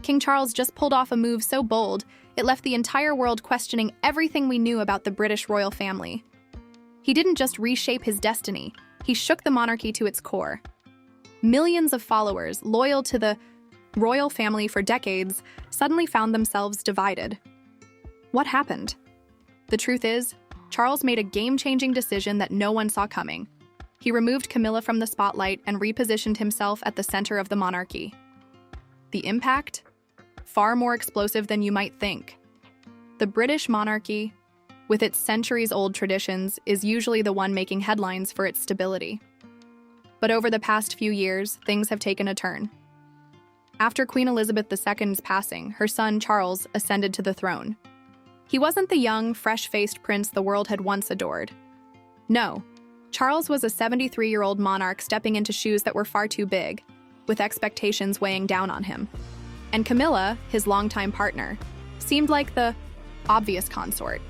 King Charles just pulled off a move so bold, it left the entire world questioning everything we knew about the British royal family. He didn't just reshape his destiny, he shook the monarchy to its core. Millions of followers, loyal to the royal family for decades, suddenly found themselves divided. What happened? The truth is, Charles made a game-changing decision that no one saw coming. He removed Camilla from the spotlight and repositioned himself at the center of the monarchy. The impact? Far more explosive than you might think. The British monarchy, with its centuries-old traditions, is usually the one making headlines for its stability. But over the past few years, things have taken a turn. After Queen Elizabeth II's passing, her son Charles ascended to the throne. He wasn't the young, fresh-faced prince the world had once adored. No, Charles was a 73-year-old monarch stepping into shoes that were far too big, with expectations weighing down on him. And Camilla, his longtime partner, seemed like the obvious consort.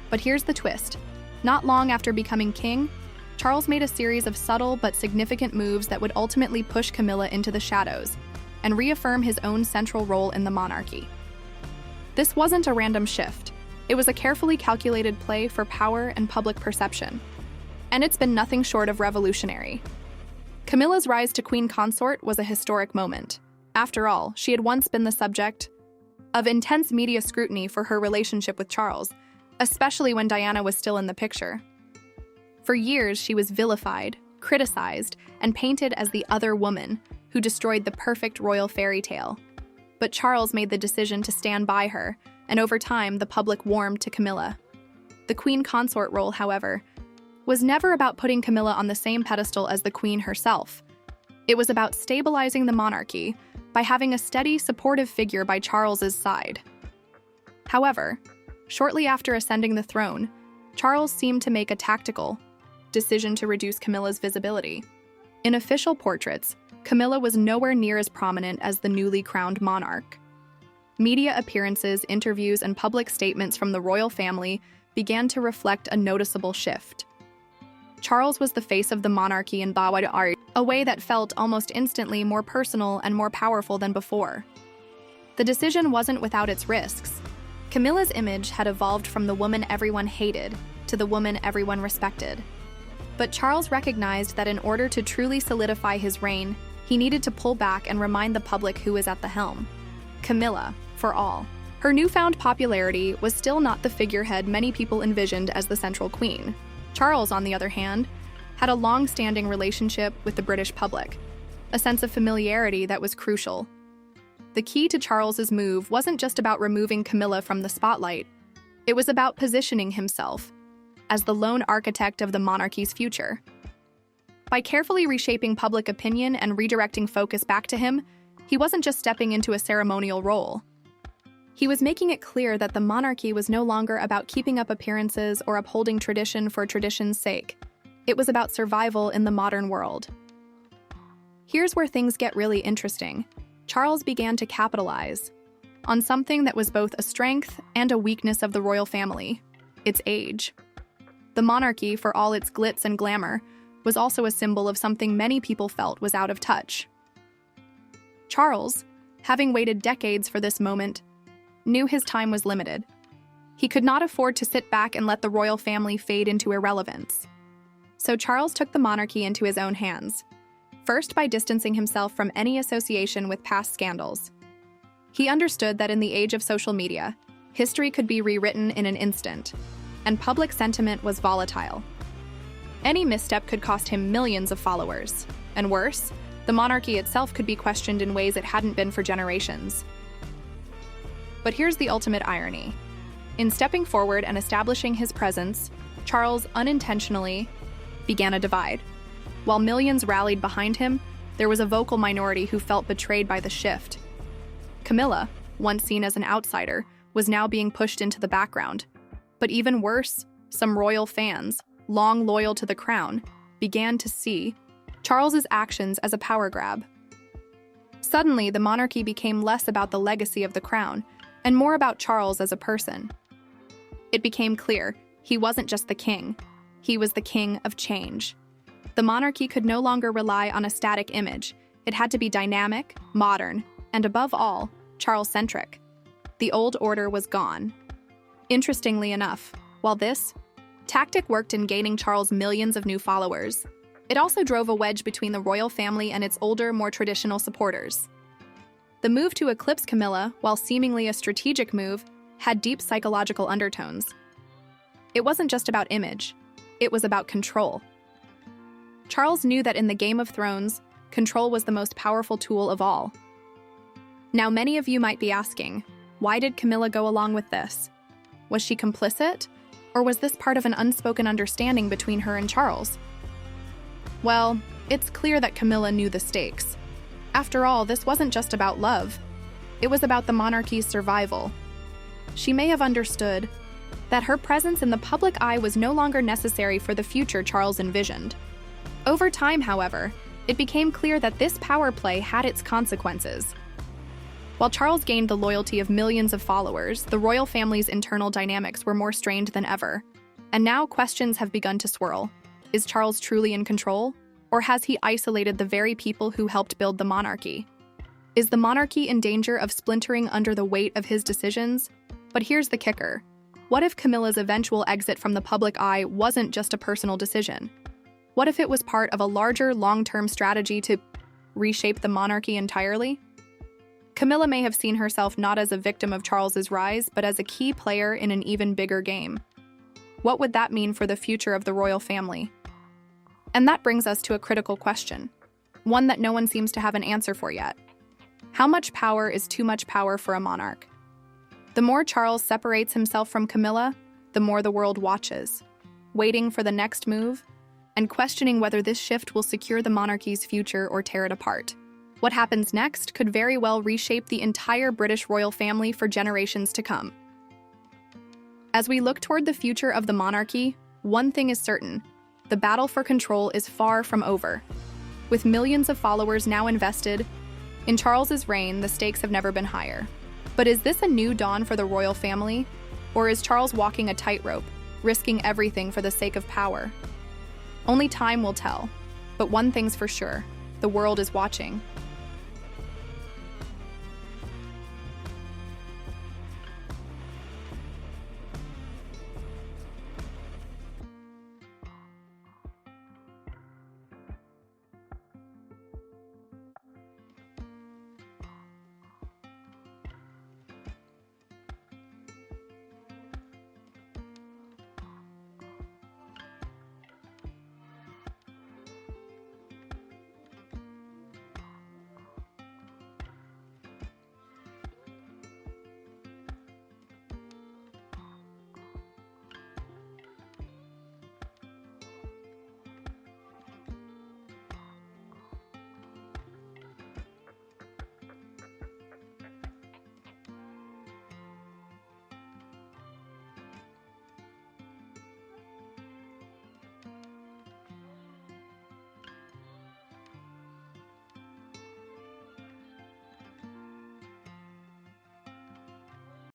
But here's the twist. Not long after becoming king, Charles made a series of subtle but significant moves that would ultimately push Camilla into the shadows and reaffirm his own central role in the monarchy. This wasn't a random shift. It was a carefully calculated play for power and public perception. And it's been nothing short of revolutionary. Camilla's rise to queen consort was a historic moment. After all, she had once been the subject of intense media scrutiny for her relationship with Charles, especially when Diana was still in the picture. For years, she was vilified, criticized, and painted as the other woman who destroyed the perfect royal fairy tale. But Charles made the decision to stand by her, and over time, the public warmed to Camilla. The queen consort role, however, was never about putting Camilla on the same pedestal as the queen herself. It was about stabilizing the monarchy by having a steady, supportive figure by Charles's side. However, shortly after ascending the throne, Charles seemed to make a tactical decision to reduce Camilla's visibility. In official portraits, Camilla was nowhere near as prominent as the newly crowned monarch. Media appearances, interviews, and public statements from the royal family began to reflect a noticeable shift. Charles was the face of the monarchy in a way that felt almost instantly more personal and more powerful than before. The decision wasn't without its risks. Camilla's image had evolved from the woman everyone hated to the woman everyone respected. But Charles recognized that in order to truly solidify his reign, he needed to pull back and remind the public who was at the helm. Camilla, for all. Her newfound popularity was still not the figurehead many people envisioned as the central queen. Charles, on the other hand, had a long-standing relationship with the British public, a sense of familiarity that was crucial. The key to Charles's move wasn't just about removing Camilla from the spotlight. It was about positioning himself as the lone architect of the monarchy's future. By carefully reshaping public opinion and redirecting focus back to him, he wasn't just stepping into a ceremonial role. He was making it clear that the monarchy was no longer about keeping up appearances or upholding tradition for tradition's sake. It was about survival in the modern world. Here's where things get really interesting. Charles began to capitalize on something that was both a strength and a weakness of the royal family: its age. The monarchy, for all its glitz and glamour, was also a symbol of something many people felt was out of touch. Charles, having waited decades for this moment, knew his time was limited. He could not afford to sit back and let the royal family fade into irrelevance. So Charles took the monarchy into his own hands, first by distancing himself from any association with past scandals. He understood that in the age of social media, history could be rewritten in an instant, and public sentiment was volatile. Any misstep could cost him millions of followers, and worse, the monarchy itself could be questioned in ways it hadn't been for generations. But here's the ultimate irony. In stepping forward and establishing his presence, Charles unintentionally began a divide. While millions rallied behind him, there was a vocal minority who felt betrayed by the shift. Camilla, once seen as an outsider, was now being pushed into the background. But even worse, some royal fans, long loyal to the crown, began to see Charles's actions as a power grab. Suddenly, the monarchy became less about the legacy of the crown and more about Charles as a person. It became clear he wasn't just the king, he was the king of change. The monarchy could no longer rely on a static image. It had to be dynamic, modern, and above all, Charles-centric. The old order was gone. Interestingly enough, while this tactic worked in gaining Charles millions of new followers, it also drove a wedge between the royal family and its older, more traditional supporters. The move to eclipse Camilla, while seemingly a strategic move, had deep psychological undertones. It wasn't just about image, it was about control. Charles knew that in the Game of Thrones, control was the most powerful tool of all. Now, many of you might be asking, why did Camilla go along with this? Was she complicit? Or was this part of an unspoken understanding between her and Charles? Well, it's clear that Camilla knew the stakes. After all, this wasn't just about love. It was about the monarchy's survival. She may have understood that her presence in the public eye was no longer necessary for the future Charles envisioned. Over time, however, it became clear that this power play had its consequences. While Charles gained the loyalty of millions of followers, the royal family's internal dynamics were more strained than ever. And now questions have begun to swirl. Is Charles truly in control? Or has he isolated the very people who helped build the monarchy? Is the monarchy in danger of splintering under the weight of his decisions? But here's the kicker. What if Camilla's eventual exit from the public eye wasn't just a personal decision? What if it was part of a larger, long-term strategy to reshape the monarchy entirely? Camilla may have seen herself not as a victim of Charles's rise, but as a key player in an even bigger game. What would that mean for the future of the royal family? And that brings us to a critical question, one that no one seems to have an answer for yet. How much power is too much power for a monarch? The more Charles separates himself from Camilla, the more the world watches, waiting for the next move, and questioning whether this shift will secure the monarchy's future or tear it apart. What happens next could very well reshape the entire British royal family for generations to come. As we look toward the future of the monarchy, one thing is certain: the battle for control is far from over. With millions of followers now invested, in Charles's reign, the stakes have never been higher. But is this a new dawn for the royal family? Or is Charles walking a tightrope, risking everything for the sake of power? Only time will tell. But one thing's for sure: the world is watching.